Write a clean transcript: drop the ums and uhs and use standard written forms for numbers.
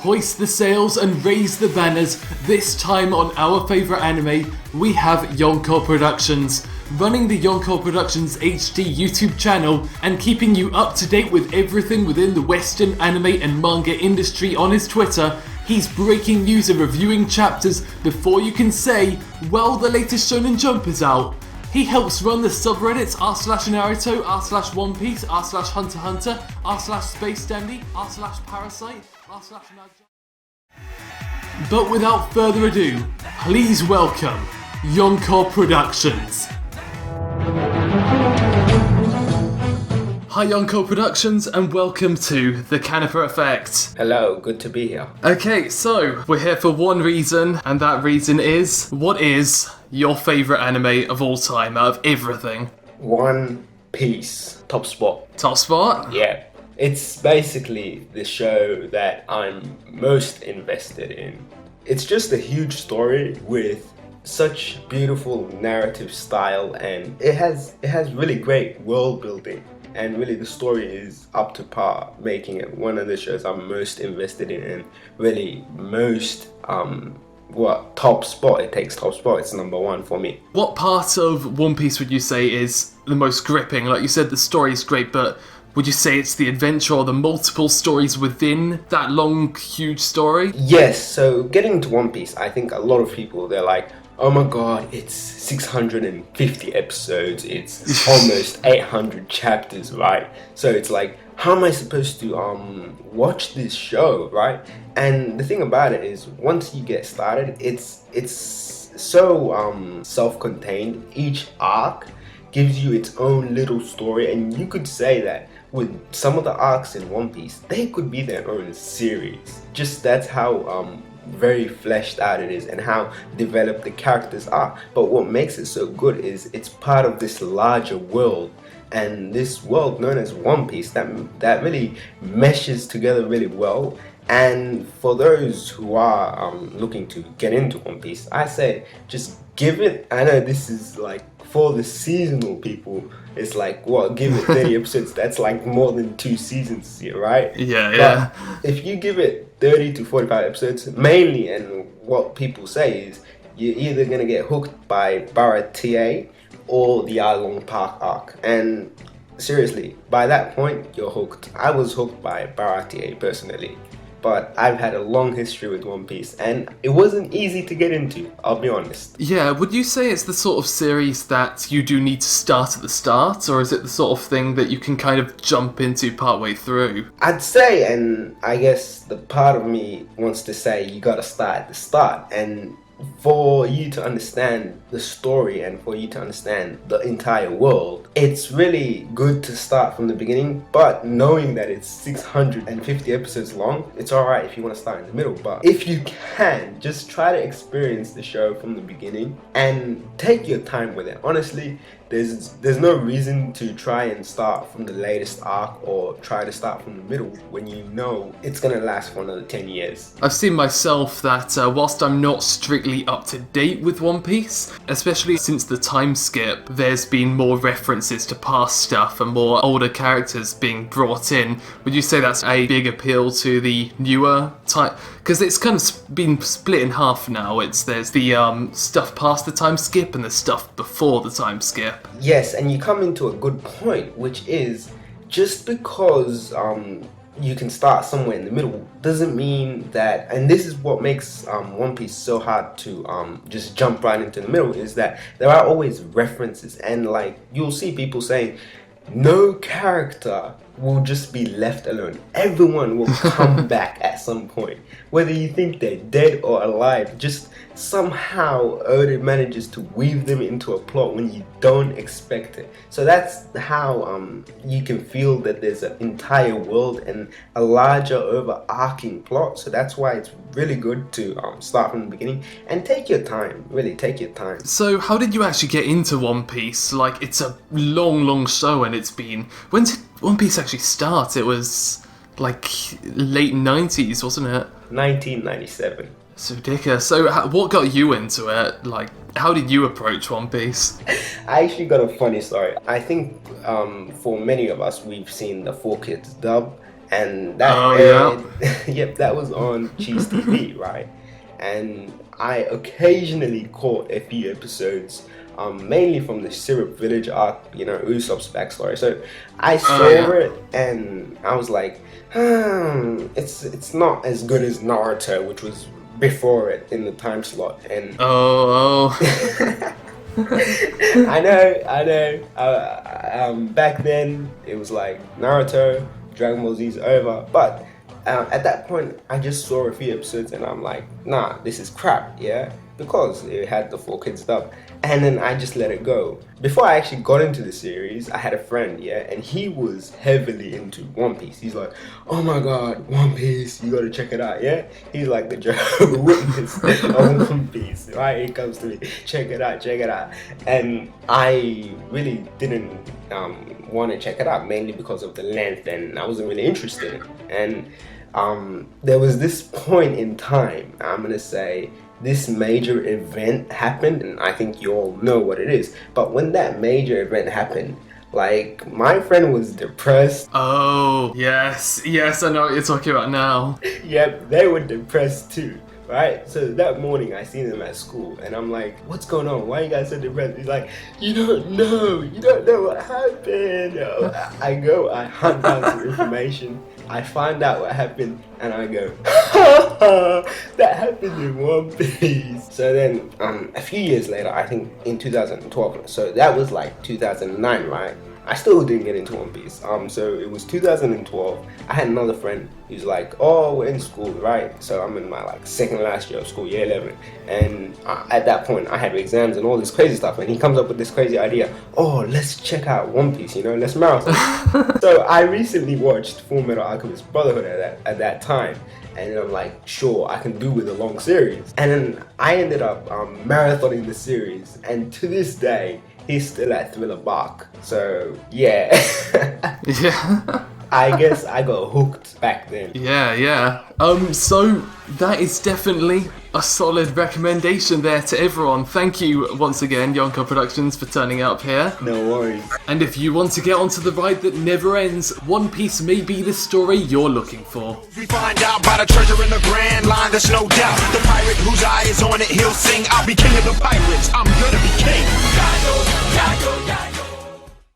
Hoist the sails and raise the banners. This time on our favourite anime, we have Yonkou Productions, running the Yonkou Productions HD YouTube channel and keeping you up to date with everything within the Western anime and manga industry on his Twitter. He's breaking news and reviewing chapters before you can say, well, the latest Shonen Jump is out. He helps run the subreddits r/Naruto, r/One Piece, r/Hunter x Hunter, r/Space Dandy, r/Parasite, r/Naruto. But without further ado, please welcome Yonkou Productions. Hi Yonkou Productions and welcome to The Caniper Effect. Hello, good to be here. Okay, so we're here for one reason, and that reason is, what is your favourite anime of all time out of everything? One Piece, top spot. Top spot? Yeah. It's basically the show that I'm most invested in. It's just a huge story with such beautiful narrative style, and it has really great world building. And really the story is up to par, making it one of the shows I'm most invested in and really most top spot. It takes top spot. It's number one for me. What part of One Piece would you say is the most gripping? Like you said, the story is great, but would you say it's the adventure or the multiple stories within that long, huge story? Yes, so getting to One Piece, I think a lot of people, they're like, oh my god, it's 650 episodes, it's almost 800 chapters, right? So it's like, how am I supposed to watch this show, right? And the thing about it is, once you get started, it's so self-contained. Each arc gives you its own little story, and you could say that with some of the arcs in One Piece, they could be their own series. Just that's how very fleshed out it is and how developed the characters are. But what makes it so good is it's part of this larger world, and this world known as One Piece that really meshes together really well. And for those who are looking to get into One Piece, I say just give it, I know this is like for the seasonal people, it's like, what, give it 30 episodes, that's like more than 2 seasons here, right? Yeah. But if you give it 30 to 45 episodes, mainly, and what people say is, you're either going to get hooked by Baratie or the Arlong Park arc. And seriously, by that point, you're hooked. I was hooked by Baratie personally. But I've had a long history with One Piece, and it wasn't easy to get into, I'll be honest. Yeah, would you say it's the sort of series that you do need to start at the start, or is it the sort of thing that you can kind of jump into partway through? I'd say, and I guess the part of me wants to say you gotta start at the start, and for you to understand the story and for you to understand the entire world, it's really good to start from the beginning, but knowing that it's 650 episodes long, it's alright if you want to start in the middle. But if you can, just try to experience the show from the beginning and take your time with it. Honestly, there's no reason to try and start from the latest arc or try to start from the middle when you know it's gonna last for another 10 years. I've seen myself that whilst I'm not strictly up to date with One Piece, especially since the time skip, there's been more references to past stuff and more older characters being brought in. Would you say that's a big appeal to the newer type? Because it's kind of been split in half now. There's the stuff past the time skip and the stuff before the time skip. Yes, and you come into a good point, which is just because you can start somewhere in the middle doesn't mean that, and this is what makes One Piece so hard to just jump right into the middle, is that there are always references, and like you'll see people saying no character will just be left alone. Everyone will come back at some point, whether you think they're dead or alive. Just somehow Oda manages to weave them into a plot when you don't expect it. So that's how you can feel that there's an entire world and a larger overarching plot. So that's why it's really good to start from the beginning and take your time. Really take your time. So how did you actually get into One Piece? Like, it's a long show, and it's been, when's it One Piece actually start? It was like late 90s, wasn't it? 1997. It's ridiculous. So what got you into it? Like, how did you approach One Piece? I actually got a funny story. I think for many of us, we've seen the 4Kids dub, and that yep, that was on Cheese TV, right? And I occasionally caught a few episodes, mainly from the Syrup Village arc, you know, Usopp's backstory. So I saw it, and I was like, it's not as good as Naruto, which was before it in the time slot. And I know. Back then it was like Naruto, Dragon Ball Z's over, but at that point I just saw a few episodes and I'm like, nah, this is crap, yeah, because it had the 4Kids dub. And then I just let it go. Before I actually got into the series, I had a friend, yeah, and he was heavily into One Piece. He's like, oh my god, One Piece, you gotta check it out, yeah? He's like the Jehovah's Witness of One Piece, right? He comes to me, check it out. And I really didn't want to check it out, mainly because of the length, and I wasn't really interested in it. And there was this point in time, I'm gonna say, this major event happened, and I think you all know what it is. But when that major event happened, like, my friend was depressed. Oh, yes, I know what you're talking about now. Yep, they were depressed too, right? So that morning I seen them at school, and I'm like, what's going on? Why are you guys so depressed? He's like, you don't know what happened. I hunt down some information. I find out what happened, and I go, that happened in One Piece. So then, a few years later, I think in 2012, so that was like 2009, right? I still didn't get into One Piece. So it was 2012. I had another friend who's like, oh, we're in school, right? So I'm in my like second last year of school, year 11. And at that point, I had exams and all this crazy stuff. And he comes up with this crazy idea. Oh, let's check out One Piece, you know, let's marathon. So I recently watched Full Metal Alchemist Brotherhood at that time. And I'm like, sure, I can do with a long series. And then I ended up marathoning the series. And to this day, he's still at Thriller Bark. So, yeah. Yeah. I guess I got hooked back then. Yeah. So that is definitely a solid recommendation there to everyone. Thank you once again, Yonkou Productions, for turning up here. No worries. And if you want to get onto the ride that never ends, One Piece may be the story you're looking for. We find out about a treasure in the Grand Line, there's no doubt. The pirate whose eye is on it, he'll sing, I'll be king of the pirates, I'm gonna be king.